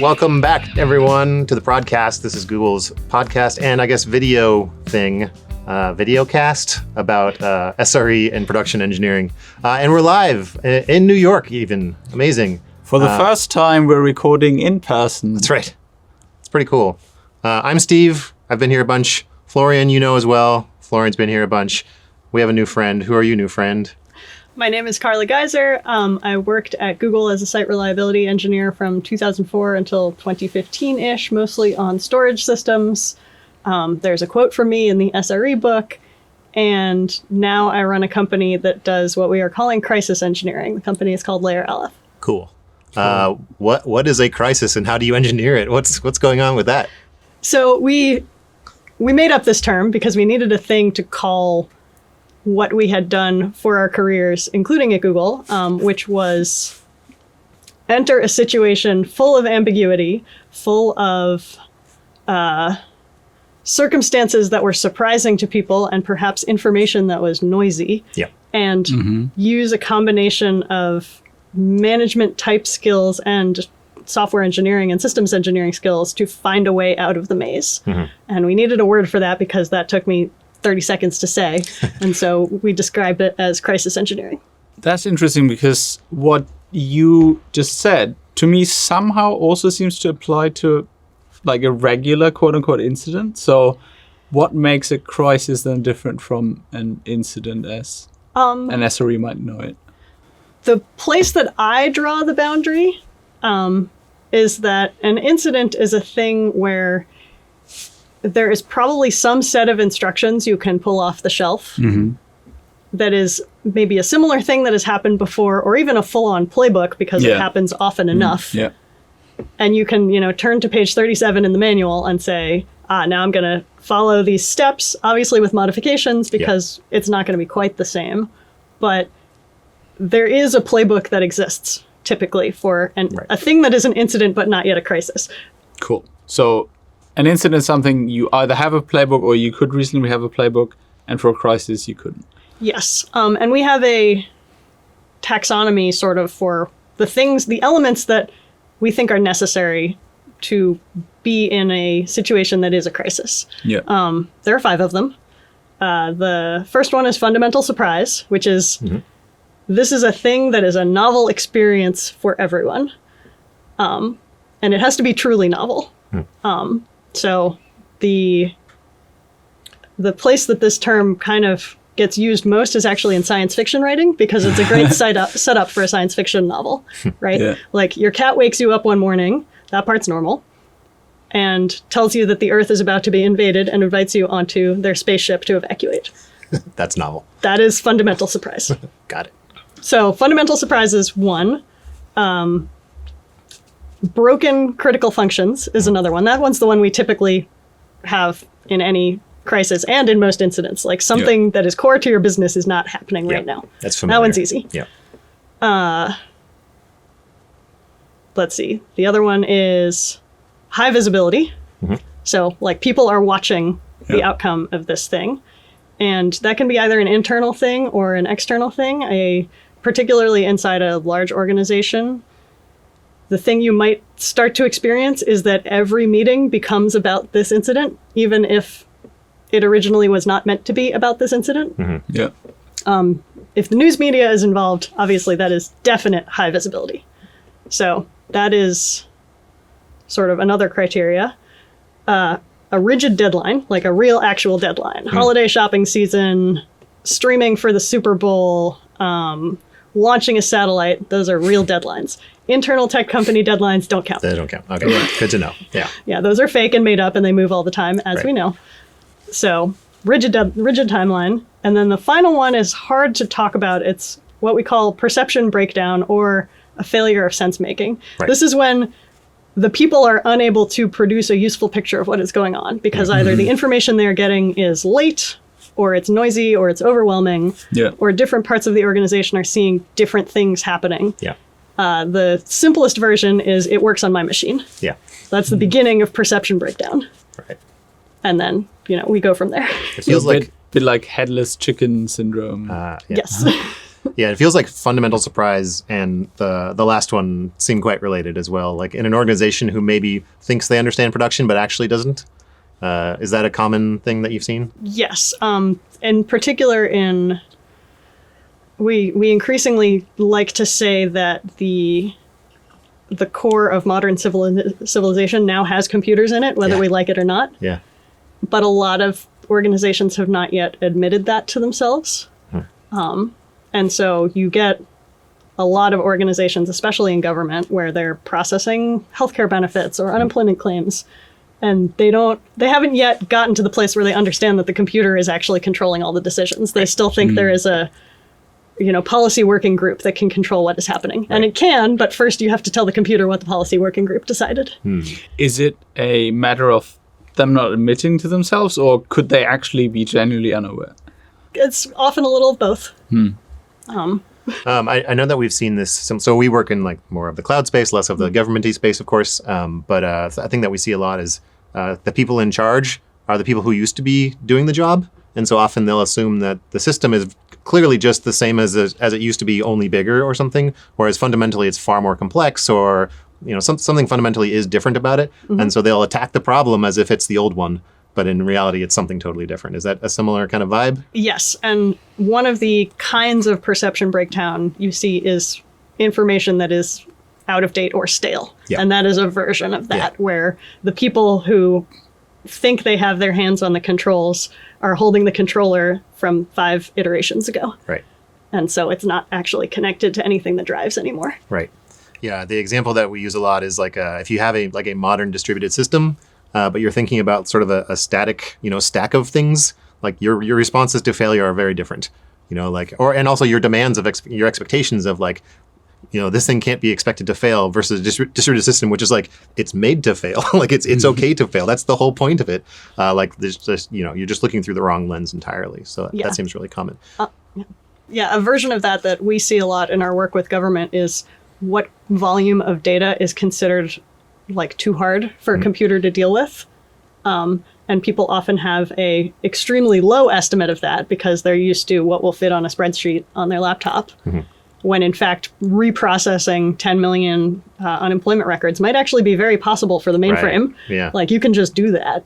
Welcome back, everyone, to the podcast. This is Google's podcast and I guess video thing, videocast about SRE and production engineering. And we're live in New York, even. Amazing. For the first time, we're recording in person. That's right. It's pretty cool. I'm Steve. I've been here a bunch. Florian, you know as well. Florian's been here a bunch. We have a new friend. Who are you, new friend? My name is Carla Geisser. I worked at Google as a site reliability engineer from 2004 until 2015-ish, mostly on storage systems. There's a quote from me in the SRE book. And now I run a company that does what we are calling crisis engineering. The company is called Aleph. Cool. What is a crisis and how do you engineer it? What's going on with that? So we made up this term because we needed a thing to call what we had done for our careers, including at Google, which was enter a situation full of ambiguity, full of circumstances that were surprising to people and perhaps information that was noisy. Yeah. And use a combination of management type skills and software engineering and systems engineering skills to find a way out of the maze. And we needed a word for that because that took me 30 seconds to say. And so we described it as crisis engineering. That's interesting because what you just said to me somehow also seems to apply to like a regular quote unquote incident. So what makes a crisis then different from an incident as an SRE might know it? The place that I draw the boundary is that an incident is a thing where there is probably some set of instructions you can pull off the shelf that is maybe a similar thing that has happened before, or even a full-on playbook because it happens often enough. Yeah. And you can, turn to page 37 in the manual and say, now I'm going to follow these steps, obviously with modifications because it's not going to be quite the same. But there is a playbook that exists typically for a thing that is an incident but not yet a crisis. Cool. So an incident is something you either have a playbook or you could reasonably have a playbook, and for a crisis you couldn't. Yes. And we have a taxonomy sort of for the elements that we think are necessary to be in a situation that is a crisis. Yeah. There are 5 of them. The first one is fundamental surprise, which is this is a thing that is a novel experience for everyone. And it has to be truly novel. So the place that this term kind of gets used most is actually in science fiction writing because it's a great setup for a science fiction novel, right? Yeah. Like your cat wakes you up one morning, that part's normal, and tells you that the Earth is about to be invaded and invites you onto their spaceship to evacuate. That's novel. That is fundamental surprise. Got it. So fundamental surprise is 1. Broken critical functions is another one. That one's the one we typically have in any crisis and in most incidents. Like something that is core to your business is not happening right now. That's familiar. That one's easy. Yeah. Let's see. The other one is high visibility. So like people are watching the outcome of this thing. And that can be either an internal thing or an external thing. Particularly inside a large organization, the thing you might start to experience is that every meeting becomes about this incident, even if it originally was not meant to be about this incident. Yeah. If the news media is involved, obviously that is definite high visibility. So that is sort of another criteria. A rigid deadline, like a real actual deadline. Holiday shopping season, streaming for the Super Bowl, launching a satellite, those are real deadlines. Internal tech company deadlines don't count. They don't count. Okay, good to know. Yeah. Yeah, those are fake and made up and they move all the time, as we know. So rigid timeline. And then the final one is hard to talk about. It's what we call perception breakdown or a failure of sense making. This is when the people are unable to produce a useful picture of what is going on because either the information they're getting is late or it's noisy or it's overwhelming or different parts of the organization are seeing different things happening. Yeah. The simplest version is it works on my machine. Yeah. That's the beginning of perception breakdown. Right. And then, we go from there. It feels like bit like headless chicken syndrome. Yes. Yeah, it feels like fundamental surprise, and the last one seemed quite related as well. Like in an organization who maybe thinks they understand production but actually doesn't. Is that a common thing that you've seen? Yes. In particular, we increasingly like to say that the core of modern civilization now has computers in it, whether we like it or not. Yeah. But a lot of organizations have not yet admitted that to themselves. And so you get a lot of organizations, especially in government, where they're processing healthcare benefits or unemployment claims. And they haven't yet gotten to the place where they understand that the computer is actually controlling all the decisions. They still think there is a, policy working group that can control what is happening. Right. And it can, but first you have to tell the computer what the policy working group decided. Is it a matter of them not admitting to themselves, or could they actually be genuinely unaware? It's often a little of both. I know that we've seen this. So we work in like more of the cloud space, less of the government-y space, of course. But I think that we see a lot is the people in charge are the people who used to be doing the job. And so often they'll assume that the system is clearly just the same as it used to be, only bigger or something, whereas fundamentally it's far more complex, or something fundamentally is different about it. And so they'll attack the problem as if it's the old one. But in reality, it's something totally different. Is that a similar kind of vibe? Yes. And one of the kinds of perception breakdown you see is information that is out of date or stale. Yeah. And that is a version of that, where the people who think they have their hands on the controls are holding the controller from 5 iterations ago. Right. And so it's not actually connected to anything that drives anymore. Right. Yeah. The example that we use a lot is like if you have a modern distributed system, but you're thinking about sort of a static, stack of things, like your responses to failure are very different, and also your demands of your expectations of like, this thing can't be expected to fail versus a distributed system, which is like, it's made to fail. Like it's okay to fail. That's the whole point of it. Like there's just, you're just looking through the wrong lens entirely. So that seems really common. Yeah. A version of that we see a lot in our work with government is what volume of data is considered like too hard for a computer to deal with. And people often have a extremely low estimate of that because they're used to what will fit on a spreadsheet on their laptop. When in fact, reprocessing 10 million unemployment records might actually be very possible for the mainframe. Right. Yeah. Like you can just do that.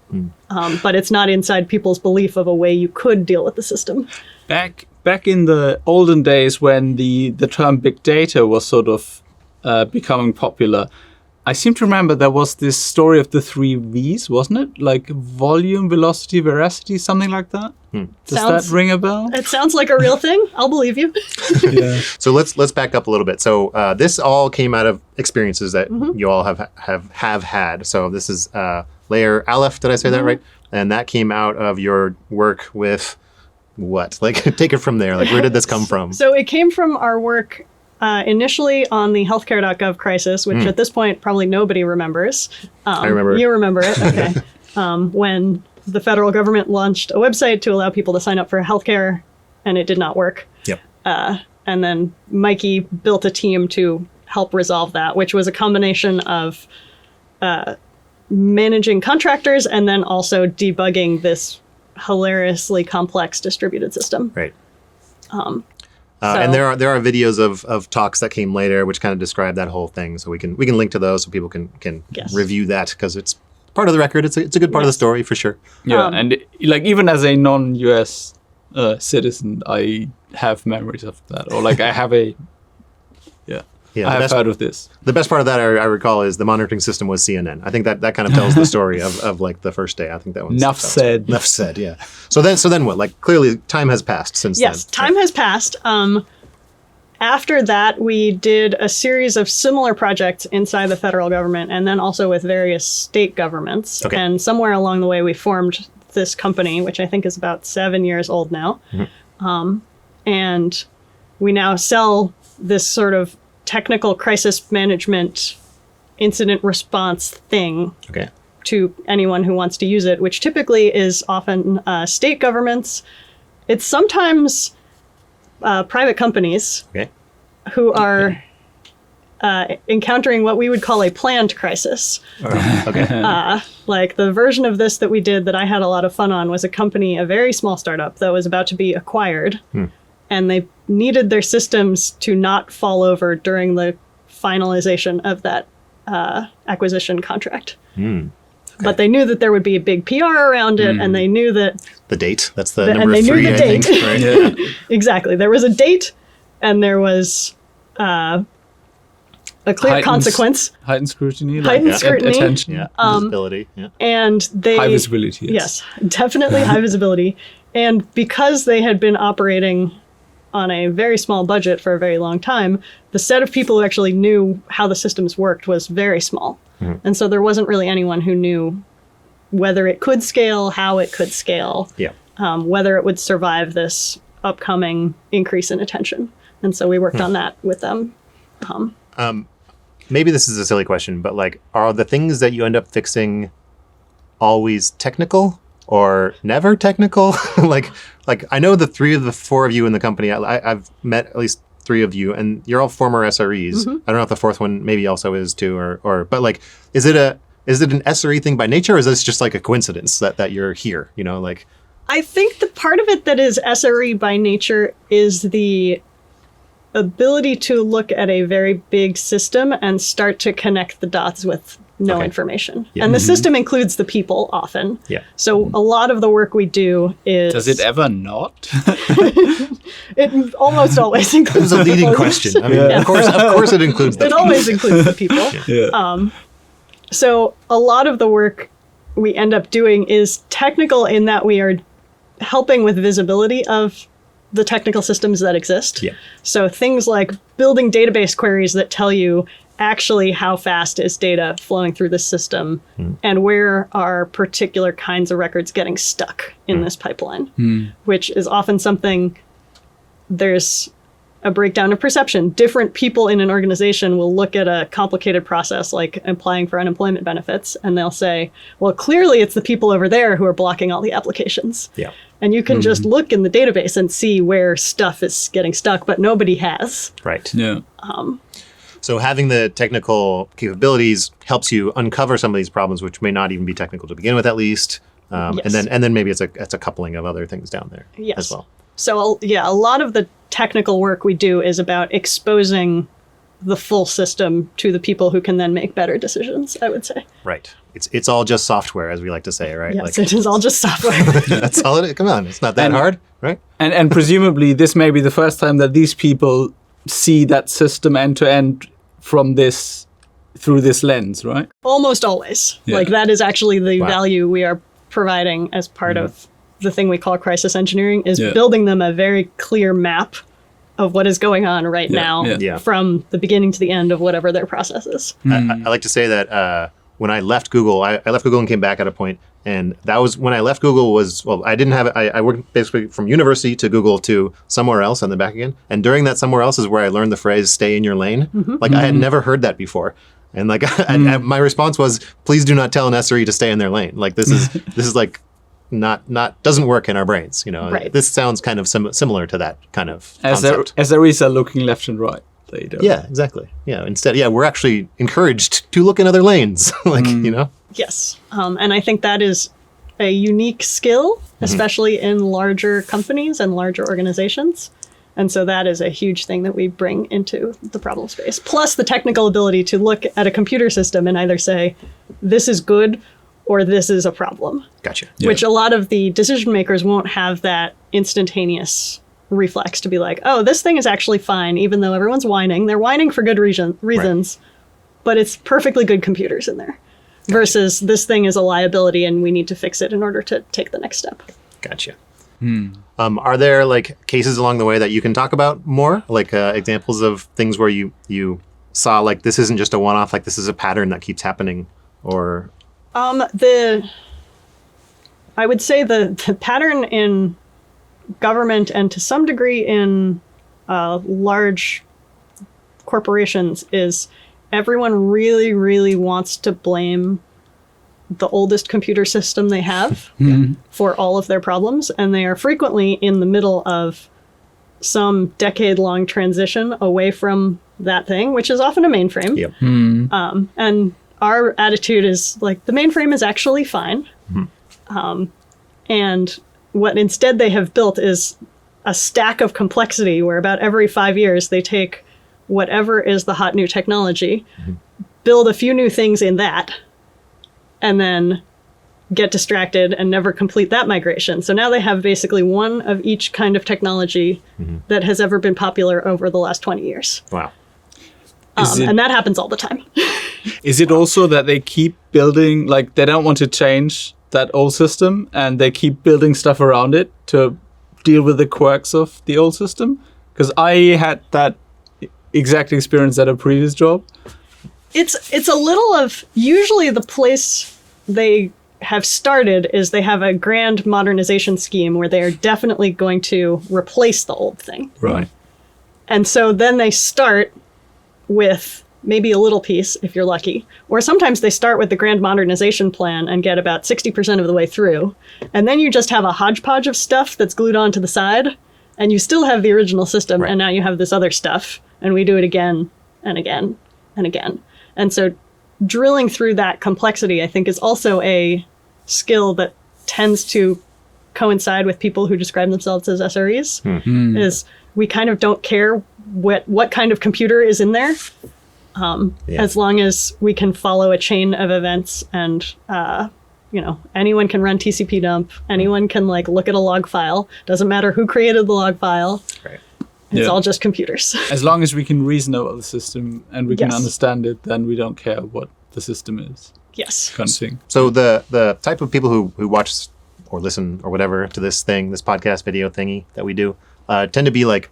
But it's not inside people's belief of a way you could deal with the system. Back in the olden days when the term big data was sort of becoming popular, I seem to remember there was this story of the 3 V's, wasn't it? Like volume, velocity, veracity, something like that. Does that ring a bell? It sounds like a real thing. I'll believe you. Yeah. So let's back up a little bit. So this all came out of experiences that you all have had. So this is layer Aleph. Did I say that right? And that came out of your work with what? Like, take it from there. Like, where did this come from? So it came from our work initially on the healthcare.gov crisis, which at this point probably nobody remembers. I remember. You remember it, okay. When the federal government launched a website to allow people to sign up for healthcare, and it did not work. Yep. And then Mikey built a team to help resolve that, which was a combination of managing contractors and then also debugging this hilariously complex distributed system. Right. And there are videos of talks that came later which kind of describe that whole thing. So we can link to those so people can review that, because it's part of the record. It's a good part of the story for sure. Yeah, and like even as a non-US citizen, I have memories of that, or like I have a I have heard of this. The best part of that I recall is the monitoring system was CNN. I think that kind of tells the story of like the first day. I think that was enough said. Enough said. Yeah. So then what? Like clearly time has passed since then. Yes, time has passed. After that, we did a series of similar projects inside the federal government, and then also with various state governments. Okay. And somewhere along the way, we formed this company, which I think is about 7 years old now. And we now sell this sort of technical crisis management incident response thing to anyone who wants to use it, which typically is often state governments. It's sometimes private companies who are encountering what we would call a planned crisis. Like the version of this that we did that I had a lot of fun on was a company, a very small startup that was about to be acquired. And they needed their systems to not fall over during the finalization of that acquisition contract. Okay. But they knew that there would be a big PR around it, and they knew that... The date. That's the number and they 3, knew the I date. think. Right? Yeah. Exactly. There was a date, and there was a clear consequence. Heightened scrutiny. Heightened scrutiny. Attention. Yeah. Visibility. Yeah. And they... High visibility. Yes, definitely high visibility. And because they had been operating on a very small budget for a very long time, the set of people who actually knew how the systems worked was very small. And so there wasn't really anyone who knew whether it could scale, how it could scale, whether it would survive this upcoming increase in attention. And so we worked on that with them. Maybe this is a silly question, but like, are the things that you end up fixing always technical or never technical? like I know the 3 of the 4 of you in the company. I've met at least 3 of you, and you're all former SREs. I don't know if the 4th one maybe also is too, or but like, is it an SRE thing by nature, or is this just like a coincidence that you're here? You know, like. I think the part of it that is SRE by nature is the ability to look at a very big system and start to connect the dots with no information. Yeah. And the system includes the people often. Yeah. So a lot of the work we do is... Does it ever not? It almost always includes It was a leading question. I mean, of course it includes the people. It always includes the people. Yeah. So a lot of the work we end up doing is technical in that we are helping with visibility of the technical systems that exist. Yeah. So things like building database queries that tell you actually how fast is data flowing through the system and where are particular kinds of records getting stuck in this pipeline, which is often something there's a breakdown of perception. Different people in an organization will look at a complicated process like applying for unemployment benefits, and they'll say, well, clearly it's the people over there who are blocking all the applications. Yeah. And you can just look in the database and see where stuff is getting stuck, but nobody has. Right. Yeah. So having the technical capabilities helps you uncover some of these problems, which may not even be technical to begin with, at least. Yes. And then maybe it's a coupling of other things down there as well. So yeah, a lot of the technical work we do is about exposing the full system to the people who can then make better decisions, I would say. Right. It's all just software, as we like to say, right? Yes, it is all just software. That's all it is. Come on, it's not that hard, right? And presumably this may be the first time that these people see that system end to end through this lens, right? Almost always. Yeah. Like that is actually the value we are providing as part of the thing we call crisis engineering, is building them a very clear map of what is going on right now from the beginning to the end of whatever their process is. I like to say that when I left Google, I left Google and came back at a point, and that was when I left Google I didn't have, I worked basically from university to Google to somewhere else and then back again. And during that somewhere else is where I learned the phrase, stay in your lane. Like I had never heard that before. And like my response was, please do not tell an SRE to stay in their lane. Like this is like, not doesn't work in our brains, you know. Right. This sounds kind of similar to that kind of concept. SREs are looking left and right. They don't. Yeah, exactly. Yeah. Instead, we're actually encouraged to look in other lanes, like you know. Yes, and I think that is a unique skill, especially in larger companies and larger organizations. And so that is a huge thing that we bring into the problem space. Plus the technical ability to look at a computer system and either say, this is good, or this is a problem. Gotcha. Yeah. Which a lot of the decision makers won't have that instantaneous reflex to be like, oh, this thing is actually fine, even though everyone's whining. They're whining for good reasons, but it's perfectly good computers in there. Gotcha. Versus this thing is a liability and we need to fix it in order to take the next step. Gotcha. Are there like cases along the way that you can talk about more? Like examples of things where you saw like this isn't just a one-off, like this is a pattern that keeps happening, or... I would say the pattern in government and to some degree in large corporations is everyone really, really wants to blame the oldest computer system they have for all of their problems. And they are frequently in the middle of some decade-long transition away from that thing, which is often a mainframe. Yep. And our attitude is like, the mainframe is actually fine. And what instead they have built is a stack of complexity where about every 5 years they take whatever is the hot new technology, build a few new things in that, and then get distracted and never complete that migration. So now they have basically one of each kind of technology that has ever been popular over the last 20 years. Wow. And that happens all the time. Is it also that they keep building, like they don't want to change that old system and they keep building stuff around it to deal with the quirks of the old system? Because I had that exact experience at a previous job. It's a little of, usually the place they have started is they have a grand modernization scheme where they are definitely going to replace the old thing. Right. And so then they start with maybe a little piece, if you're lucky. Or sometimes they start with the grand modernization plan and get about 60% of the way through. And then you just have a hodgepodge of stuff that's glued onto the side, and you still have the original system, Right. and now you have this other stuff, and we do it again and again and again. And so drilling through that complexity, I think, is also a skill that tends to coincide with people who describe themselves as SREs, is we kind of don't care what kind of computer is in there, as long as we can follow a chain of events and, anyone can run TCP dump, anyone can look at a log file, doesn't matter who created the log file. Right. It's all just computers. As long as we can reason about the system and we can Yes. understand it, then we don't care what the system is, Yes. kind of thing. So the type of people who watch or listen or whatever to this podcast video thingy that we do, tend to be like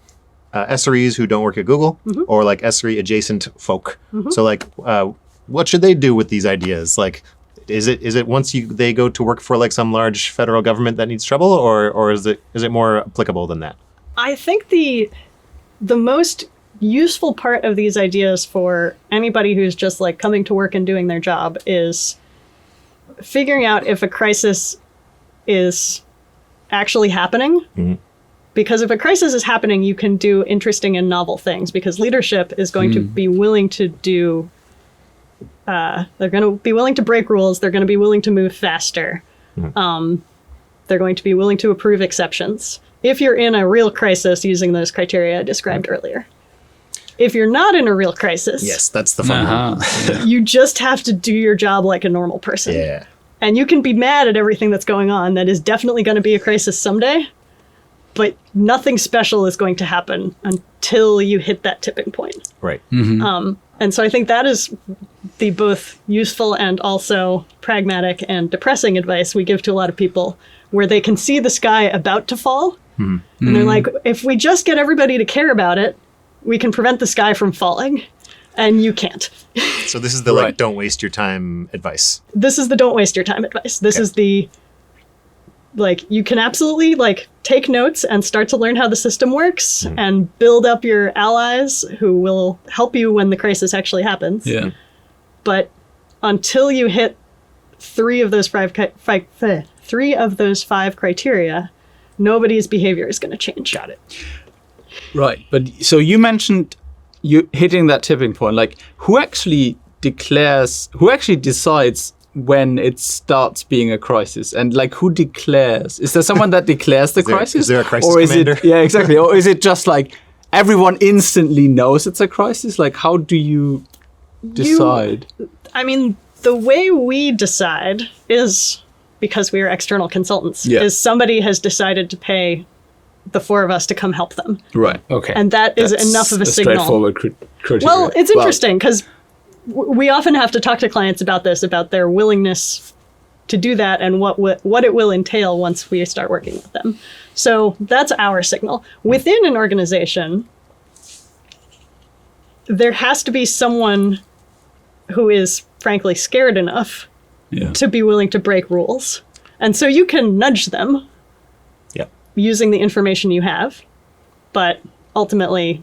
SREs who don't work at Google or like SRE-adjacent folk. So what should they do with these ideas? Like, is it once they go to work for like some large federal government that needs trouble, or is it more applicable than that? I think the most useful part of these ideas for anybody who's just coming to work and doing their job is figuring out if a crisis is actually happening. Because if a crisis is happening, you can do interesting and novel things, because leadership is going to be willing to do, they're going to be willing to break rules. They're going to be willing to move faster. They're going to be willing to approve exceptions. If you're in a real crisis using those criteria I described earlier. If you're not in a real crisis, Yes, that's the fun one. you just have to do your job like a normal person. Yeah. And you can be mad at everything that's going on. That is definitely going to be a crisis someday. But nothing special is going to happen until you hit that tipping point. Right. And so I think that is the both useful and also pragmatic and depressing advice we give to a lot of people, where they can see the sky about to fall. And they're like, if we just get everybody to care about it, we can prevent the sky from falling. And you can't. So this is the Right. don't waste your time advice. This is the don't waste your time advice. This is the, you can absolutely take notes and start to learn how the system works and build up your allies who will help you when the crisis actually happens. Yeah. But until you hit three of those five criteria, nobody's behavior is going to change. Got it. Right. But so you mentioned you hitting that tipping point. Who actually decides when it starts being a crisis, and who declares? Is there someone that declares the crisis? Is there a crisis or is commander? it, yeah, exactly. Or is it just everyone instantly knows it's a crisis? How do you decide? The way we decide is, because we are external consultants, Yeah. is somebody has decided to pay the four of us to come help them. Right. Okay. And that is That's enough of a signal. straightforward criteria. Well, it's interesting because we often have to talk to clients about this, about their willingness to do that and what it will entail once we start working with them. So that's our signal. Within an organization, there has to be someone who is frankly scared enough Yeah. to be willing to break rules. And so you can nudge them using the information you have, but ultimately,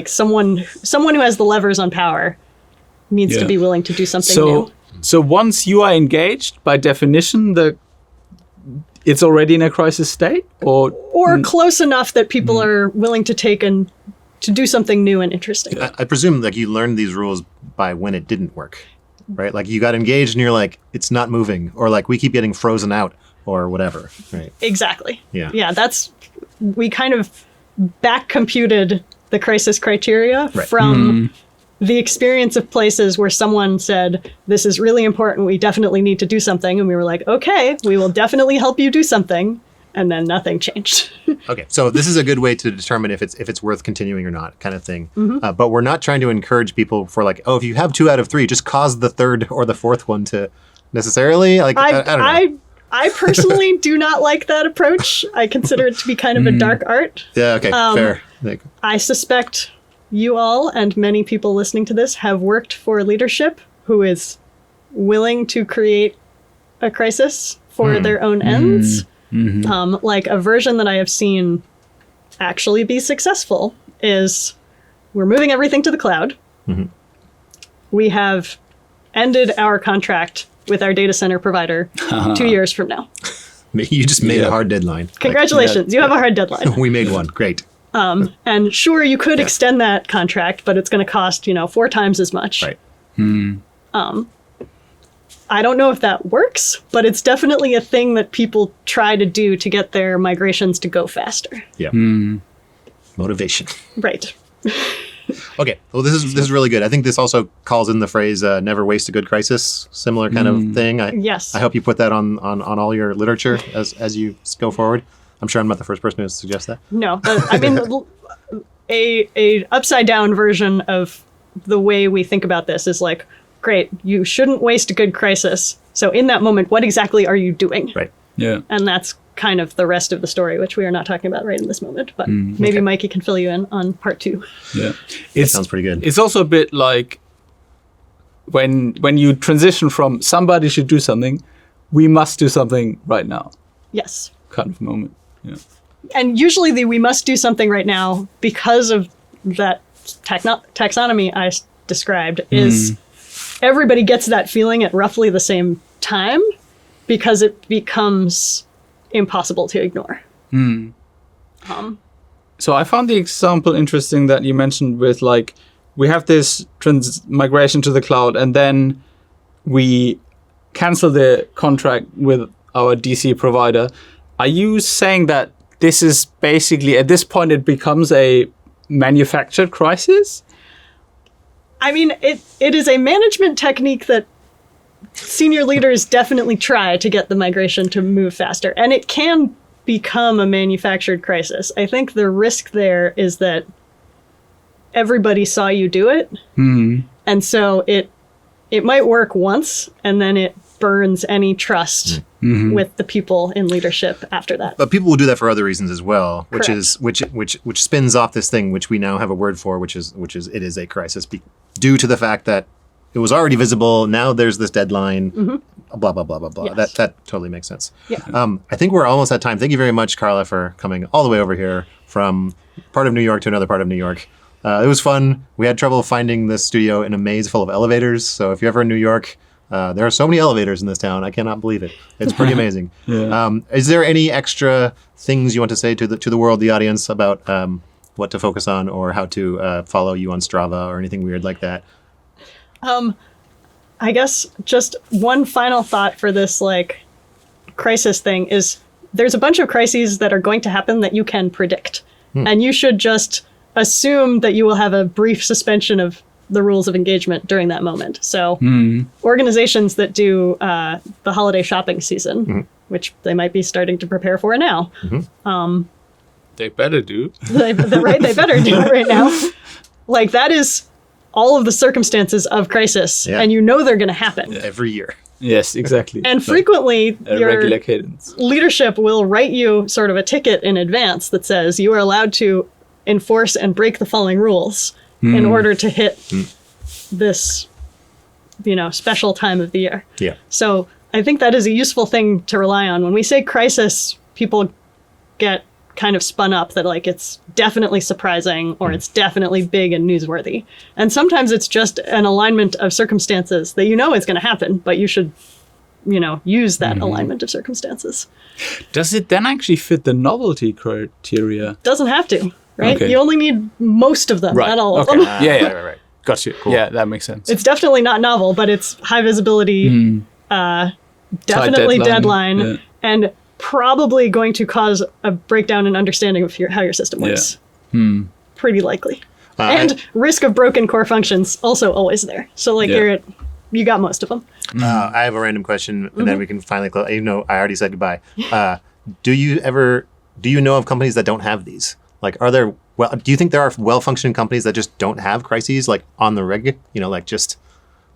someone who has the levers on power needs to be willing to do something new. So once you are engaged, by definition, it's already in a crisis state, or close enough that people are willing to take and to do something new and interesting. I presume you learned these rules by when it didn't work, right? You got engaged and you're like, it's not moving, or we keep getting frozen out. or whatever, right? Exactly. Yeah. Yeah, we kind of back computed the crisis criteria Right. from the experience of places where someone said, this is really important, we definitely need to do something. And we were like, okay, we will definitely help you do something. And then nothing changed. Okay, so this is a good way to determine if it's worth continuing or not, kind of thing. But we're not trying to encourage people for like, oh, if you have 2 out of 3, just cause the third or the fourth one to necessarily like. I don't know. I personally do not like that approach. I consider it to be kind of a dark art. Yeah. Okay. Fair. I suspect you all and many people listening to this have worked for leadership who is willing to create a crisis for their own ends. Like a version that I have seen actually be successful is we're moving everything to the cloud. We have ended our contract with our data center provider 2 years from now. You just made a hard deadline. Congratulations, you have a hard deadline. We made one. Great. And sure, you could extend that contract, but it's going to cost, 4 times as much. Right. I don't know if that works, but it's definitely a thing that people try to do to get their migrations to go faster. Yeah. Motivation. Right. Okay. Well, this is really good. I think this also calls in the phrase "never waste a good crisis." Similar kind of thing. Yes. I hope you put that on all your literature as you go forward. I'm sure I'm not the first person to suggest that. No, I mean, a upside down version of the way we think about this is like, great, you shouldn't waste a good crisis. So in that moment, what exactly are you doing? Right. Yeah. And that's kind of the rest of the story, which we are not talking about right in this moment. But maybe Mikey can fill you in on part 2. Yeah. That sounds pretty good. It's also a bit like when you transition from somebody should do something, we must do something right now Yes. kind of moment. Yeah. And usually we must do something right now because of that taxonomy I described is everybody gets that feeling at roughly the same time because it becomes impossible to ignore. So I found the example interesting that you mentioned with like, we have this migration to the cloud and then we cancel the contract with our DC provider. Are you saying that this is basically, at this point, it becomes a manufactured crisis? I mean, it is a management technique that senior leaders definitely try to get the migration to move faster. And it can become a manufactured crisis. I think the risk there is that everybody saw you do it. And so it might work once and then it burns any trust with the people in leadership after that. But people will do that for other reasons as well, which Correct. is which spins off this thing which we now have a word for, which is it is a crisis due to the fact that it was already visible. Now there's this deadline. Blah blah blah blah blah. Yes. That totally makes sense. Yeah. I think we're almost at time. Thank you very much, Carla, for coming all the way over here from part of New York to another part of New York. It was fun. We had trouble finding this studio in a maze full of elevators. So if you're ever in New York, there are so many elevators in this town. I cannot believe it. It's pretty amazing. Is there any extra things you want to say to the world, the audience, about what to focus on or how to follow you on Strava or anything weird like that? I guess just one final thought for this like crisis thing is there's a bunch of crises that are going to happen that you can predict. And you should just assume that you will have a brief suspension of the rules of engagement during that moment. So organizations that do the holiday shopping season, which they might be starting to prepare for now. They better do. They better do it right now. Like that is all of the circumstances of crisis, and you know they're going to happen. Every year. Yes, exactly. And frequently, a your regular cadence. leadership will write you sort of a ticket in advance that says you are allowed to enforce and break the following rules in order to hit this, special time of the year. Yeah. So I think that is a useful thing to rely on. When we say crisis, people get kind of spun up that like it's definitely surprising or it's definitely big and newsworthy. And sometimes it's just an alignment of circumstances that is going to happen, but you should, use that alignment of circumstances. Does it then actually fit the novelty criteria? Doesn't have to, right? Okay. You only need most of them, not all of them. Right. Got you. Cool. Yeah, that makes sense. It's definitely not novel, but it's high visibility, definitely Tight deadline. Yeah. and probably going to cause a breakdown in understanding of how your system works. Pretty likely. And risk of broken core functions also always there. So like you got most of them. I have a random question, and then we can finally close. Even though I already said goodbye. Do you know of companies that don't have these? Like, do you think there are well-functioning companies that just don't have crises, like on the reg?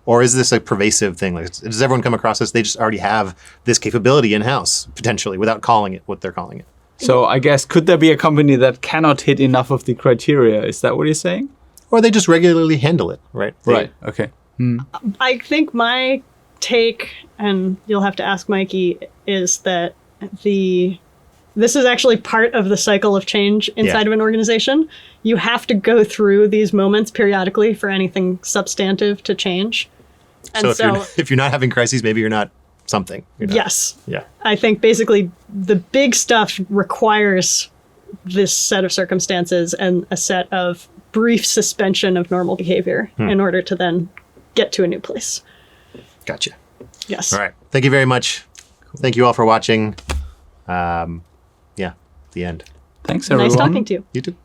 Or is this a pervasive thing? Like, does everyone come across this? They just already have this capability in-house, potentially, without calling it what they're calling it. So I guess, could there be a company that cannot hit enough of the criteria? Is that what you're saying? Or they just regularly handle it, right? Right, okay. I think my take, and you'll have to ask Mikey, is that this is actually part of the cycle of change inside of an organization. You have to go through these moments periodically for anything substantive to change. And so if you're not having crises, maybe you're not something. Yes. Yeah. I think basically the big stuff requires this set of circumstances and a set of brief suspension of normal behavior in order to then get to a new place. Gotcha. Yes. All right. Thank you very much. Thank you all for watching. The end. Thanks, everyone. Nice talking to you. You too.